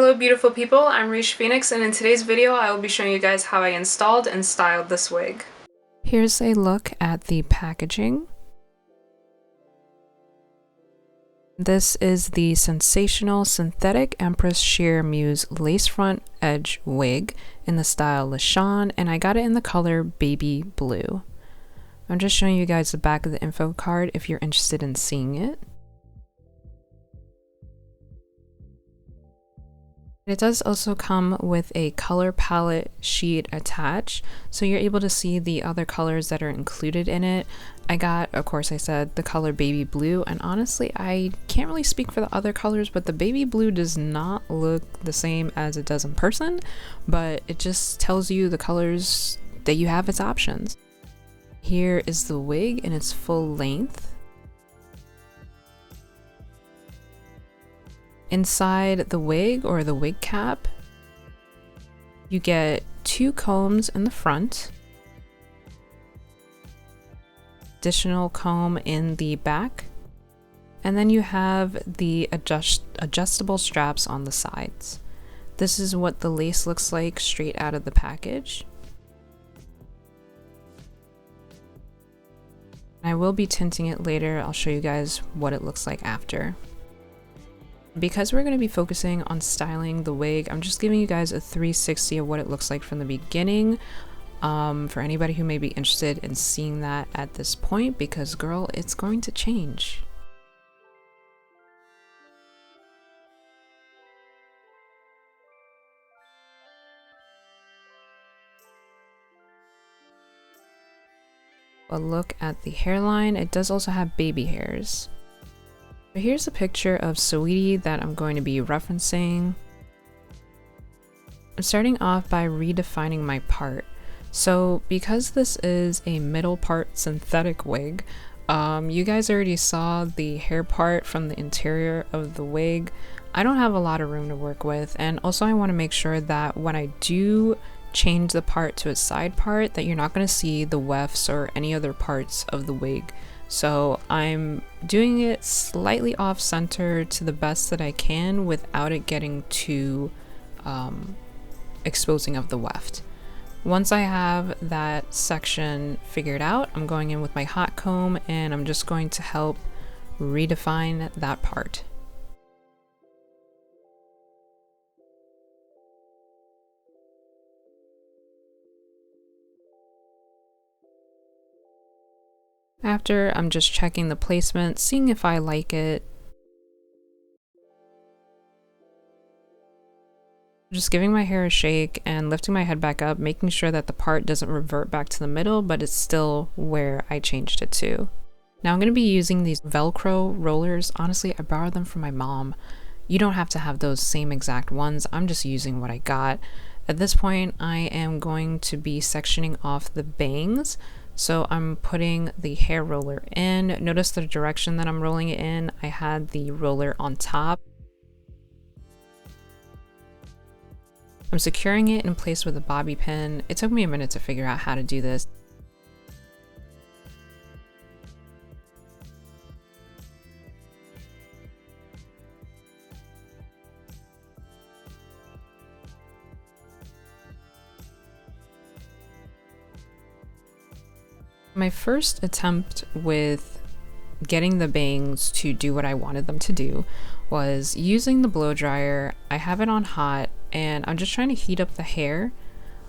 Hello beautiful people, I'm RaishPhoenix, and in today's video I will be showing you guys how I installed and styled this wig. Here's a look at the packaging. This is the Sensational Synthetic Empress Shear Muse lace front edge wig in the style Lachan, and I got it in the color baby blue. I'm just showing you guys the back of the info card if you're interested in seeing it. It does also come with a color palette sheet attached, so you're able to see the other colors that are included in it. I got, of course I said, the color baby blue, and honestly I can't really speak for the other colors, but the baby blue does not look the same as it does in person, but it just tells you the colors that you have as options. Here is the wig in its full length. Inside the wig, or the wig cap, you get 2 combs in the front, additional comb in the back, and then you have the adjustable straps on the sides. This is what the lace looks like straight out of the package. I will be tinting it later. I'll show you guys what it looks like after. Because we're going to be focusing on styling the wig, I'm just giving you guys a 360 of what it looks like from the beginning, for anybody who may be interested in seeing that at this point, because girl, it's going to change. A look at the hairline. It does also have baby hairs. Here's a picture of Saweetie that I'm going to be referencing. I'm starting off by redefining my part. So because this is a middle part synthetic wig, you guys already saw the hair part from the interior of the wig. I don't have a lot of room to work with, and also I want to make sure that when I do change the part to a side part, that you're not going to see the wefts or any other parts of the wig. So I'm doing it slightly off center to the best that I can without it getting too exposing of the weft. Once I have that section figured out, I'm going in with my hot comb and I'm just going to help redefine that part. After, I'm just checking the placement, seeing if I like it. Just giving my hair a shake and lifting my head back up, making sure that the part doesn't revert back to the middle, but it's still where I changed it to. Now I'm going to be using these Velcro rollers. Honestly, I borrowed them from my mom. You don't have to have those same exact ones. I'm just using what I got. At this point, I am going to be sectioning off the bangs. So I'm putting the hair roller in. Notice the direction that I'm rolling it in. I had the roller on top. I'm securing it in place with a bobby pin. It took me a minute to figure out how to do this. My first attempt with getting the bangs to do what I wanted them to do was using the blow dryer. I have it on hot and I'm just trying to heat up the hair.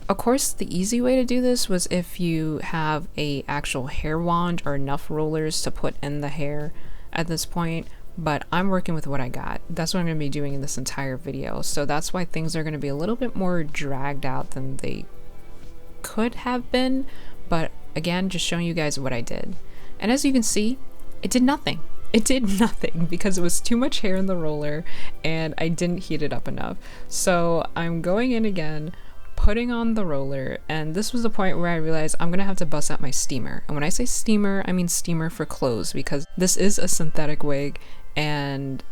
Of course, the easy way to do this was if you have a actual hair wand or enough rollers to put in the hair at this point, but I'm working with what I got. That's what I'm going to be doing in this entire video. So that's why things are going to be a little bit more dragged out than they could have been, but again, just showing you guys what I did. And as you can see, it did nothing. It did nothing because it was too much hair in the roller and I didn't heat it up enough. So I'm going in again, putting on the roller, and this was the point where I realized I'm gonna have to bust out my steamer. And when I say steamer, I mean steamer for clothes, because this is a synthetic wig, and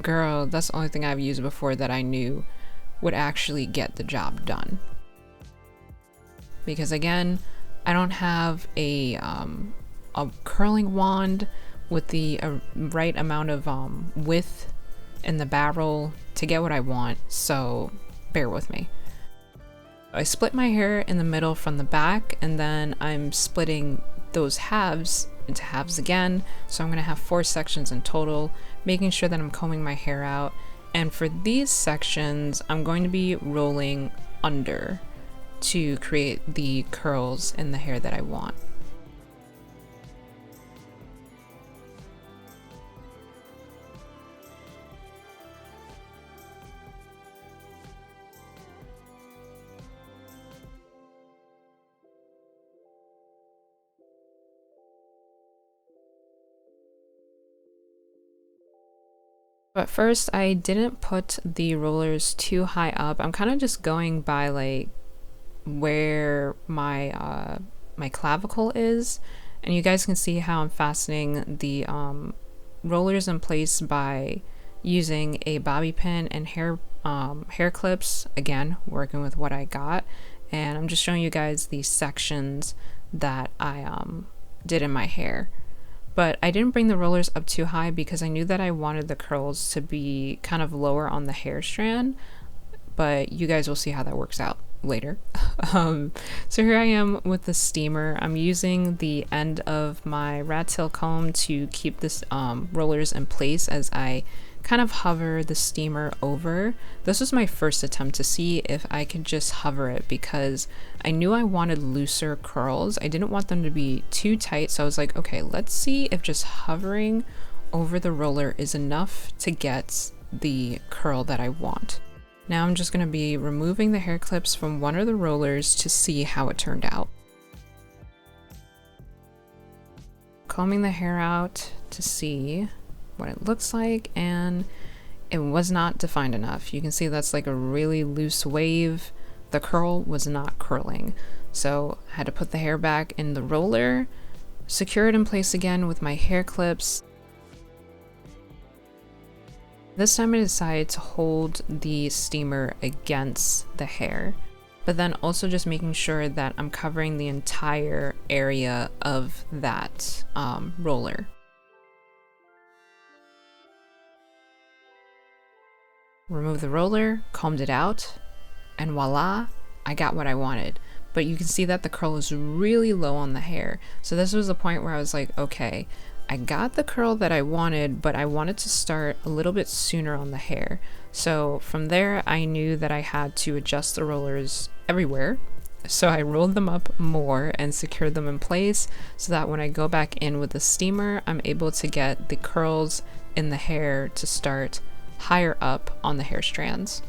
girl, that's the only thing I've used before that I knew would actually get the job done. Because again, I don't have a curling wand with the right amount of width in the barrel to get what I want, so bear with me. I split my hair in the middle from the back, and then I'm splitting those halves into halves again, so I'm going to have 4 sections in total, making sure that I'm combing my hair out. And for these sections, I'm going to be rolling under to create the curls in the hair that I want. But first, I didn't put the rollers too high up. I'm kind of just going by like where my my clavicle is, and you guys can see how I'm fastening the rollers in place by using a bobby pin and hair clips. Again, working with what I got, and I'm just showing you guys the sections that I did in my hair. But I didn't bring the rollers up too high because I knew that I wanted the curls to be kind of lower on the hair strand, but you guys will see how that works out later. So here I am with the steamer. I'm using the end of my rat tail comb to keep this rollers in place as I kind of hover the steamer over. This was my first attempt to see if I could just hover it because I knew I wanted looser curls. I didn't want them to be too tight, so I was like, okay, let's see if just hovering over the roller is enough to get the curl that I want. Now I'm just going to be removing the hair clips from one of the rollers to see how it turned out. Combing the hair out to see what it looks like, and it was not defined enough. You can see that's like a really loose wave. The curl was not curling. So I had to put the hair back in the roller, secure it in place again with my hair clips. This time I decided to hold the steamer against the hair, but then also just making sure that I'm covering the entire area of that roller. Remove the roller, combed it out, and voila, I got what I wanted. But you can see that the curl is really low on the hair. So this was the point where I was like, okay, I got the curl that I wanted, but I wanted to start a little bit sooner on the hair. So from there, I knew that I had to adjust the rollers everywhere. So I rolled them up more and secured them in place so that when I go back in with the steamer, I'm able to get the curls in the hair to start higher up on the hair strands.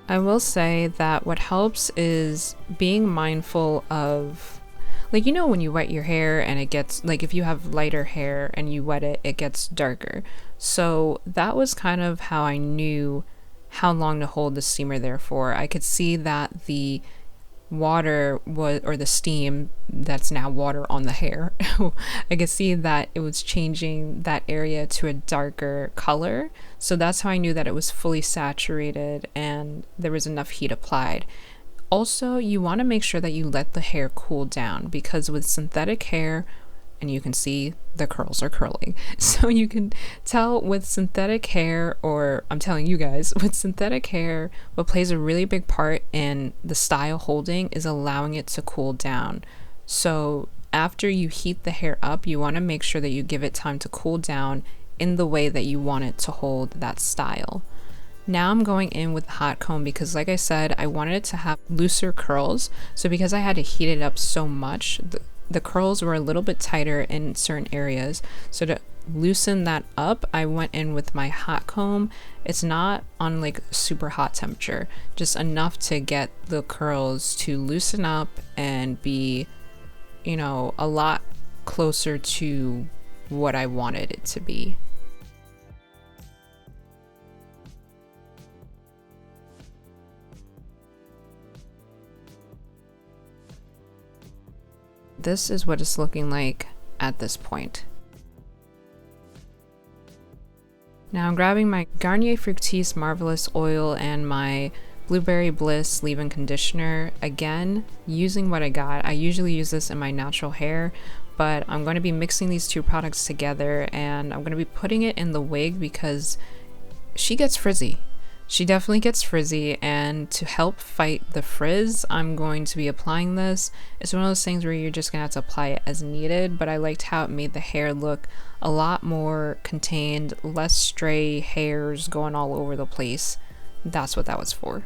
I will say that what helps is being mindful of, like, you know, when you wet your hair and it gets, like, if you have lighter hair and you wet it, it gets darker. So that was kind of how I knew how long to hold the steamer there for. I could see that the water was, or the steam that's now water on the hair, I could see that it was changing that area to a darker color. So that's how I knew that it was fully saturated and there was enough heat applied. Also, you want to make sure that you let the hair cool down, because with synthetic hair, and you can see the curls are curling. So you can tell with synthetic hair, or I'm telling you guys, with synthetic hair, what plays a really big part in the style holding is allowing it to cool down. So after you heat the hair up, you want to make sure that you give it time to cool down in the way that you want it to hold that style. Now I'm going in with the hot comb because, like I said, I wanted it to have looser curls. So because I had to heat it up so much, the curls were a little bit tighter in certain areas. So to loosen that up, I went in with my hot comb. It's not on like super hot temperature, just enough to get the curls to loosen up and be, you know, a lot closer to what I wanted it to be. This is what it's looking like at this point. Now I'm grabbing my Garnier Fructis Marvelous Oil and my Blueberry Bliss leave-in conditioner. Again, using what I got. I usually use this in my natural hair, but I'm going to be mixing these two products together, and I'm going to be putting it in the wig because she gets frizzy. She definitely gets frizzy, and to help fight the frizz, I'm going to be applying this. It's one of those things where you're just gonna have to apply it as needed, but I liked how it made the hair look a lot more contained, less stray hairs going all over the place. That's what that was for.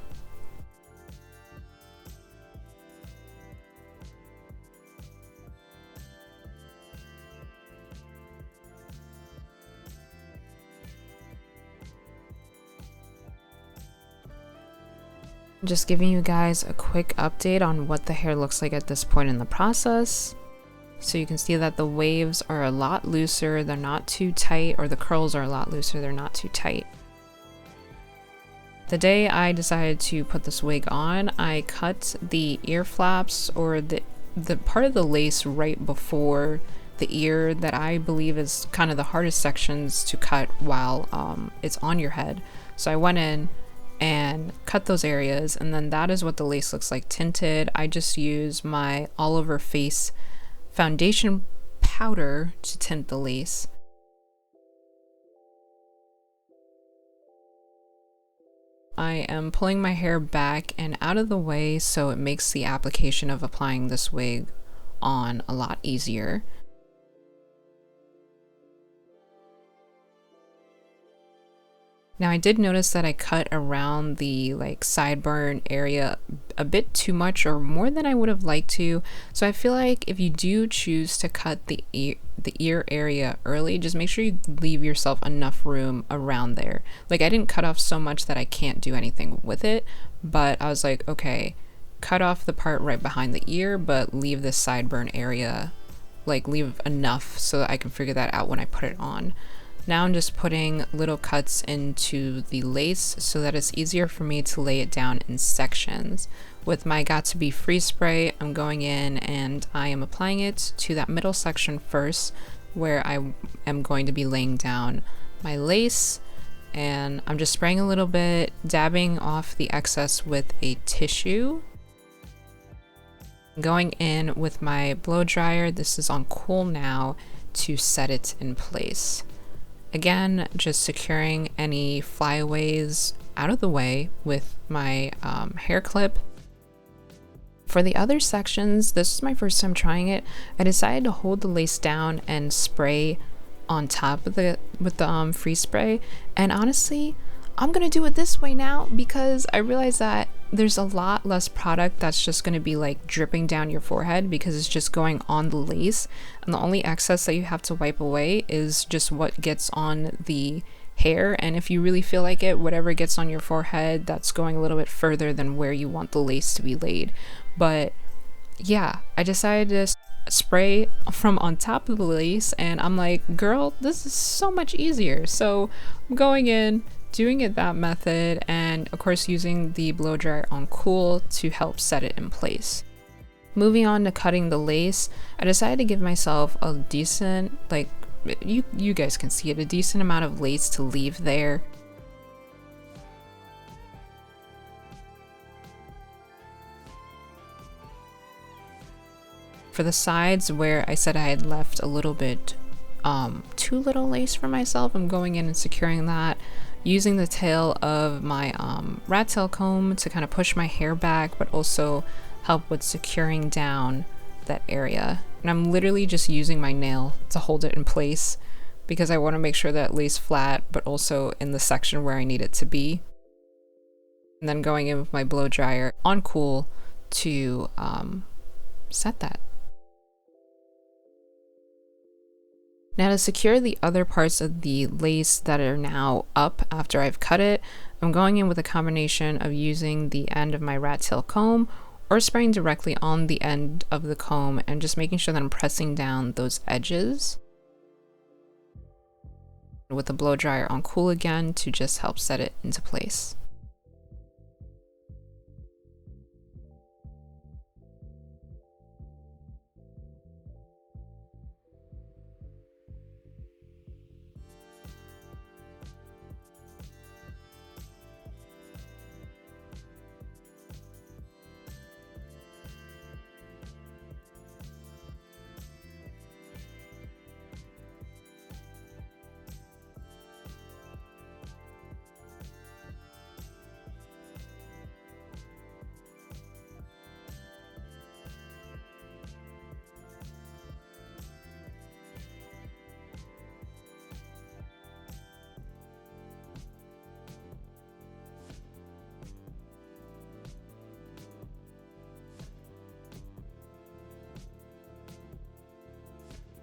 Just giving you guys a quick update on what the hair looks like at this point in the process. So you can see that the waves are a lot looser, they're not too tight, or the curls are a lot looser, they're not too tight. The day I decided to put this wig on, I cut the ear flaps, or the part of the lace right before the ear that I believe is kind of the hardest sections to cut while it's on your head. So I went in and cut those areas, and then that is what the lace looks like tinted. I just use my all over face foundation powder to tint the lace. I am pulling my hair back and out of the way so it makes the application of applying this wig on a lot easier. Now I did notice that I cut around the sideburn area a bit too much, or more than I would have liked to. So I feel like if you do choose to cut the ear area early, just make sure you leave yourself enough room around there. Like, I didn't cut off so much that I can't do anything with it, but I was like, okay, cut off the part right behind the ear, but leave this sideburn area, like leave enough so that I can figure that out when I put it on. Now I'm just putting little cuts into the lace so that it's easier for me to lay it down in sections. With my Got To Be Freeze Spray, I'm going in and I am applying it to that middle section first, where I am going to be laying down my lace, and I'm just spraying a little bit, dabbing off the excess with a tissue. Going in with my blow dryer, this is on cool now, to set it in place. Again, just securing any flyaways out of the way with my hair clip. For the other sections, this is my first time trying it. I decided to hold the lace down and spray on top of with the freeze spray. And honestly, I'm gonna do it this way now because I realize that there's a lot less product that's just going to be like dripping down your forehead because it's just going on the lace, and the only excess that you have to wipe away is just what gets on the hair. And if you really feel like it, whatever gets on your forehead, that's going a little bit further than where you want the lace to be laid. But yeah, I decided to spray from on top of the lace, and I'm like, girl, this is so much easier. So I'm going in, doing it that method, and of course using the blow dryer on cool to help set it in place. Moving on to cutting the lace, I decided to give myself a decent, like, you guys can see it, a decent amount of lace to leave there. For the sides where I said I had left a little bit too little lace for myself, I'm going in and securing that, using the tail of my rat tail comb to kind of push my hair back, but also help with securing down that area. And I'm literally just using my nail to hold it in place because I want to make sure that it lays flat, but also in the section where I need it to be. And then going in with my blow dryer on cool to set that. Now to secure the other parts of the lace that are now up after I've cut it, I'm going in with a combination of using the end of my rat tail comb or spraying directly on the end of the comb and just making sure that I'm pressing down those edges. With the blow dryer on cool again to just help set it into place.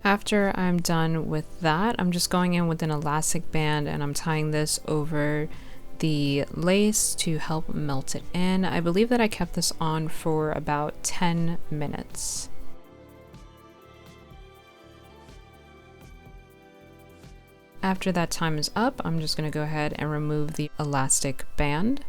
After I'm done with that, I'm just going in with an elastic band and I'm tying this over the lace to help melt it in. I believe that I kept this on for about 10 minutes. After that time is up, I'm just going to go ahead and remove the elastic band.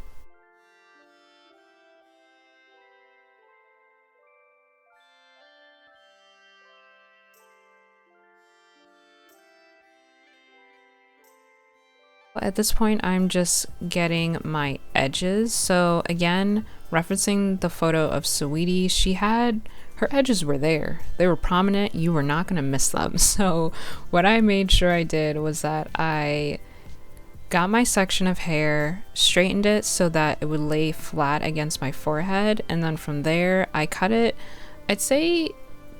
At this point, I'm just getting my edges. So again, referencing the photo of Saweetie, she had, her edges were there. They were prominent, you were not gonna miss them. So what I made sure I did was that I got my section of hair, straightened it so that it would lay flat against my forehead, and then from there, I cut it, I'd say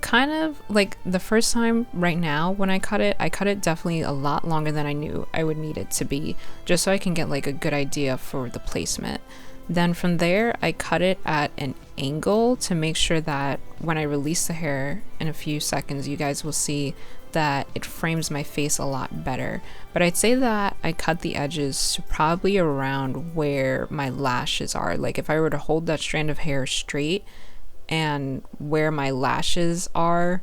kind of like the first time right now when I cut it definitely a lot longer than I knew I would need it to be, just so I can get like a good idea for the placement. Then from there, I cut it at an angle to make sure that when I release the hair in a few seconds, you guys will see that it frames my face a lot better. But I'd say that I cut the edges to probably around where my lashes are. Like if I were to hold that strand of hair straight and where my lashes are,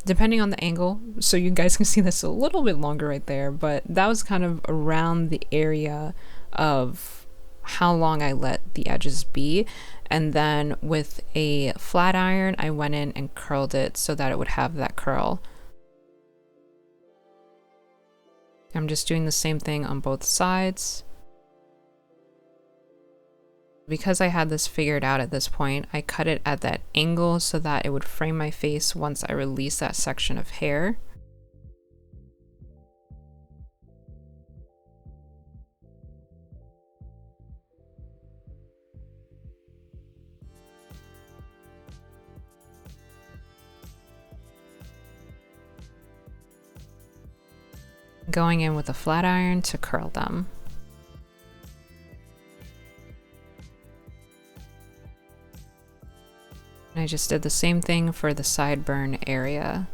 depending on the angle, so you guys can see this a little bit longer right there, but that was kind of around the area of how long I let the edges be. And then with a flat iron, I went in and curled it so that it would have that curl. I'm just doing the same thing on both sides. Because I had this figured out at this point, I cut it at that angle so that it would frame my face once I release that section of hair. Going in with a flat iron to curl them. I just did the same thing for the sideburn area.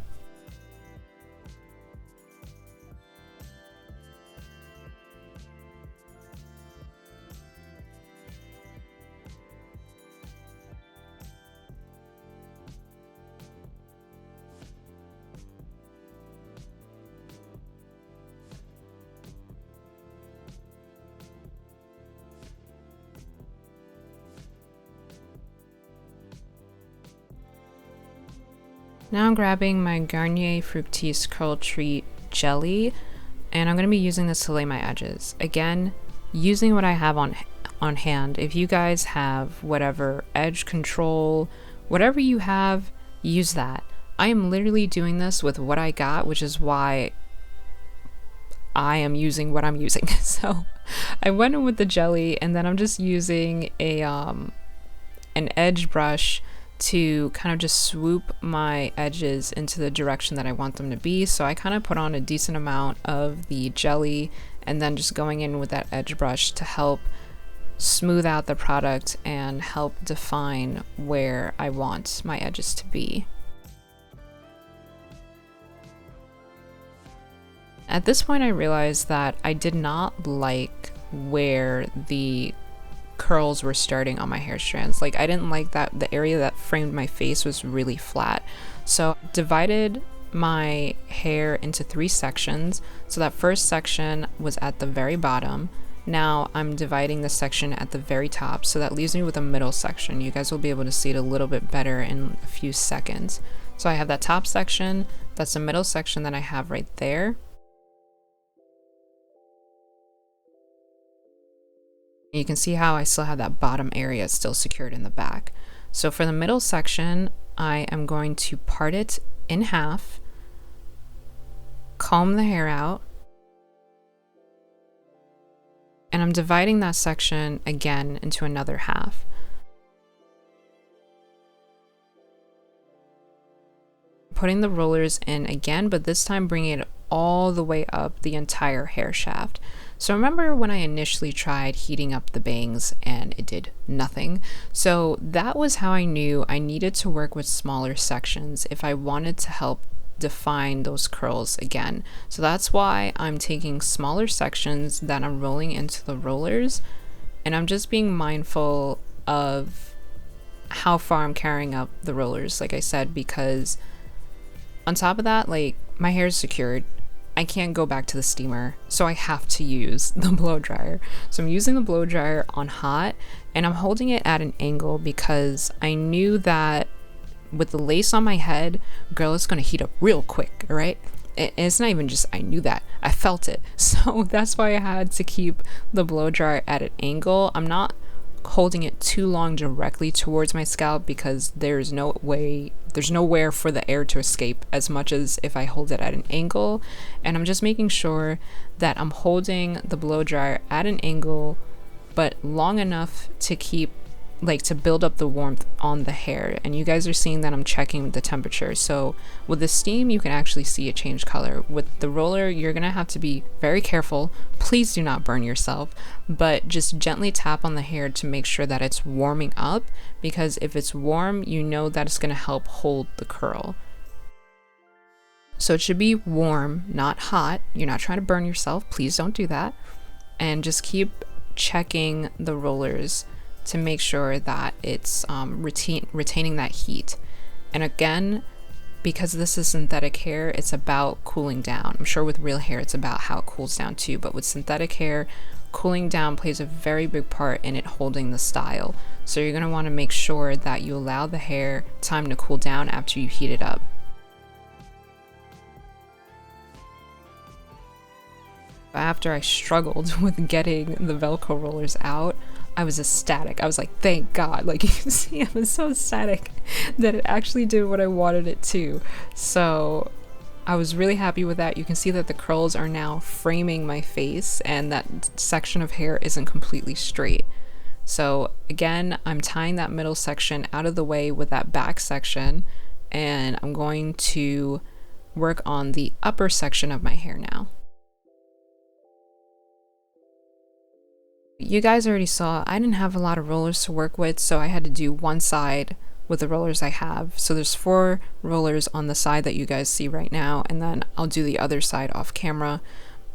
Now I'm grabbing my Garnier Fructis Curl Treat Jelly, and I'm going to be using this to lay my edges. Again, using what I have on hand. If you guys have whatever edge control, whatever you have, use that. I am literally doing this with what I got, which is why I am using what I'm using. So I went in with the jelly, and then I'm just using a an edge brush to kind of just swoop my edges into the direction that I want them to be. So I kind of put on a decent amount of the jelly and then just going in with that edge brush to help smooth out the product and help define where I want my edges to be. At this point, I realized that I did not like where the curls were starting on my hair strands. Like I didn't like that the area that framed my face was really flat. So I divided my hair into 3 sections. So that first section was at the very bottom. Now I'm dividing the section at the very top, so that leaves me with a middle section. You guys will be able to see it a little bit better in a few seconds. So I have that top section, that's the middle section that I have right there. You can see how I still have that bottom area still secured in the back. So for the middle section, I am going to part it in half, comb the hair out, and I'm dividing that section again into another half. Putting the rollers in again, but this time bringing it all the way up the entire hair shaft. So remember when I initially tried heating up the bangs and it did nothing? So that was how I knew I needed to work with smaller sections if I wanted to help define those curls again. So that's why I'm taking smaller sections that I'm rolling into the rollers, and I'm just being mindful of how far I'm carrying up the rollers, like I said, because on top of that, like, my hair is secured. I can't go back to the steamer, so I have to use the blow dryer. So I'm using the blow dryer on hot, and I'm holding it at an angle because I knew that with the lace on my head, girl, it's gonna heat up real quick, right? And it's not even just I knew that, I felt it. So that's why I had to keep the blow dryer at an angle. I'm not holding it too long directly towards my scalp because there's nowhere for the air to escape as much as if I hold it at an angle. And I'm just making sure that I'm holding the blow dryer at an angle but long enough to keep, like, to build up the warmth on the hair. And you guys are seeing that I'm checking the temperature. So with the steam, you can actually see it change color. With the roller, you're gonna have to be very careful. Please do not burn yourself, but just gently tap on the hair to make sure that it's warming up, because if it's warm, you know that it's gonna help hold the curl. So it should be warm, not hot. You're not trying to burn yourself. Please don't do that. And just keep checking the rollers to make sure that it's retaining that heat. And again, because this is synthetic hair, it's about cooling down. I'm sure with real hair, it's about how it cools down too, but with synthetic hair, cooling down plays a very big part in it holding the style. So you're gonna wanna make sure that you allow the hair time to cool down after you heat it up. After I struggled with getting the Velcro rollers out, I was ecstatic. I was like, thank God. Like, you can see, I was so ecstatic that it actually did what I wanted it to. So I was really happy with that. You can see that the curls are now framing my face and that section of hair isn't completely straight. So again, I'm tying that middle section out of the way with that back section, and I'm going to work on the upper section of my hair now. You guys already saw I didn't have a lot of rollers to work with, so I had to do one side with the rollers I have. So there's 4 rollers on the side that you guys see right now, and then I'll do the other side off camera.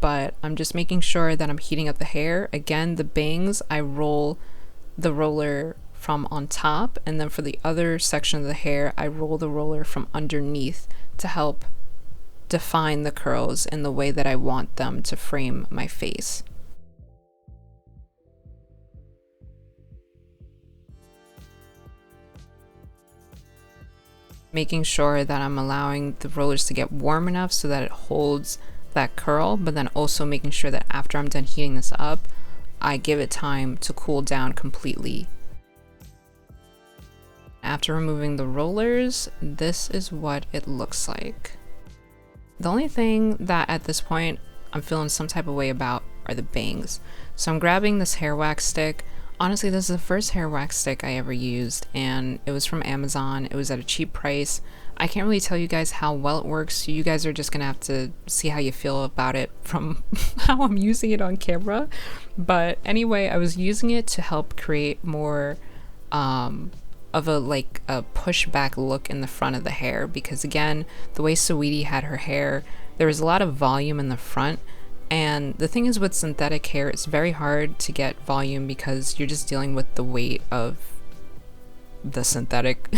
But I'm just making sure that I'm heating up the hair. Again, the bangs, I roll the roller from on top, and then for the other section of the hair, I roll the roller from underneath to help define the curls in the way that I want them to frame my face. Making sure that I'm allowing the rollers to get warm enough so that it holds that curl, but then also making sure that after I'm done heating this up, I give it time to cool down completely. After removing the rollers, this is what it looks like. The only thing that at this point I'm feeling some type of way about are the bangs. So I'm grabbing this hair wax stick. Honestly, this is the first hair wax stick I ever used, and it was from Amazon. It was at a cheap price. I can't really tell you guys how well it works, so you guys are just gonna have to see how you feel about it from how I'm using it on camera. But anyway, I was using it to help create more of a pushback look in the front of the hair, because again, the way Saweetie had her hair, there was a lot of volume in the front. And the thing is with synthetic hair, it's very hard to get volume because you're just dealing with the weight of the synthetic.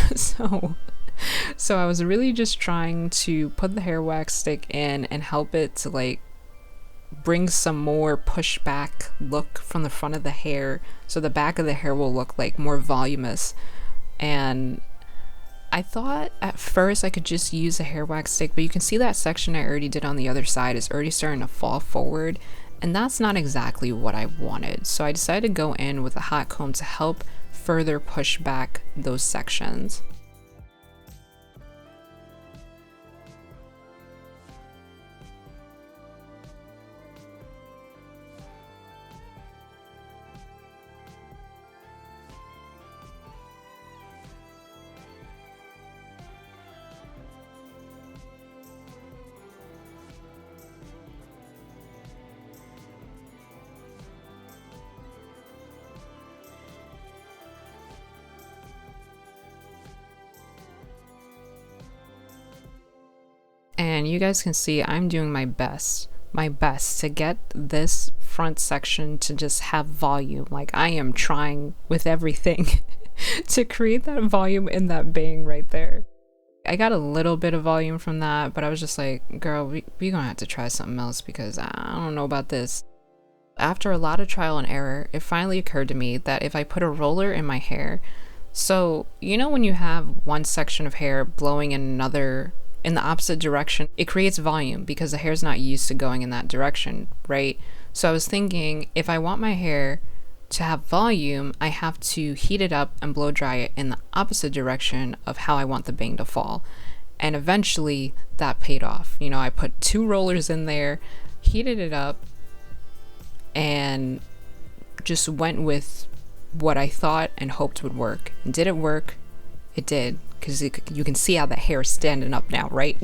So I was really just trying to put the hair wax stick in and help it to like bring some more pushback look from the front of the hair, so the back of the hair will look like more voluminous. And I thought at first I could just use a hair wax stick, but you can see that section I already did on the other side is already starting to fall forward, and that's not exactly what I wanted. So I decided to go in with a hot comb to help further push back those sections. And you guys can see I'm doing my best to get this front section to just have volume. Like, I am trying with everything to create that volume in that bang right there. I got a little bit of volume from that, but I was just like, girl, we gonna have to try something else because I don't know about this. After a lot of trial and error, it finally occurred to me that if I put a roller in my hair, so you know when you have one section of hair blowing in another in the opposite direction, it creates volume because the hair's not used to going in that direction, right? So I was thinking, if I want my hair to have volume, I have to heat it up and blow dry it in the opposite direction of how I want the bang to fall. And eventually that paid off. You know, I put 2 rollers in there, heated it up, and just went with what I thought and hoped would work. And did it work? It did, because you can see how the hair is standing up now, right?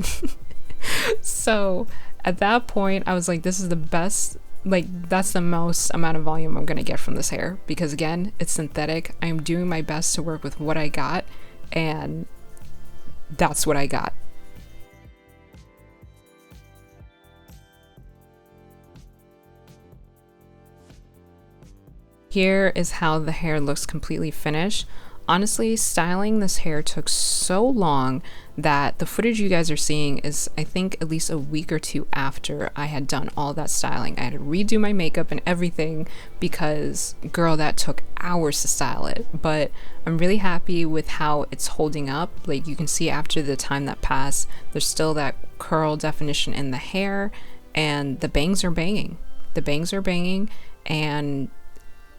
So at that point, I was like, this is the best, like, that's the most amount of volume I'm gonna get from this hair, because again, it's synthetic. I am doing my best to work with what I got, and that's what I got. Here is how the hair looks completely finished. Honestly, styling this hair took so long that the footage you guys are seeing is, I think, at least a week or 2 after I had done all that styling. I had to redo my makeup and everything because, girl, that took hours to style it. But I'm really happy with how it's holding up. Like, you can see after the time that passed, there's still that curl definition in the hair, and the bangs are banging. The bangs are banging, and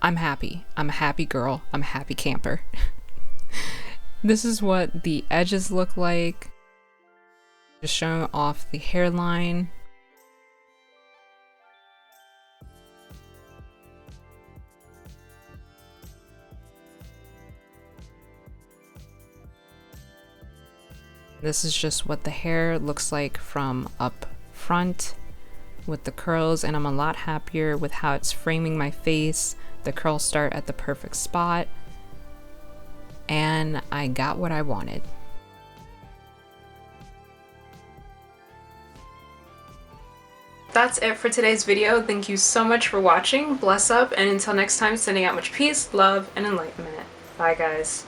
I'm happy. I'm a happy girl. I'm a happy camper. This is what the edges look like. Just showing off the hairline. This is just what the hair looks like from up front with the curls, and I'm a lot happier with how it's framing my face. The curls start at the perfect spot, and I got what I wanted. That's it for today's video. Thank you so much for watching. Bless up, and until next time, sending out much peace, love, and enlightenment. Bye, guys.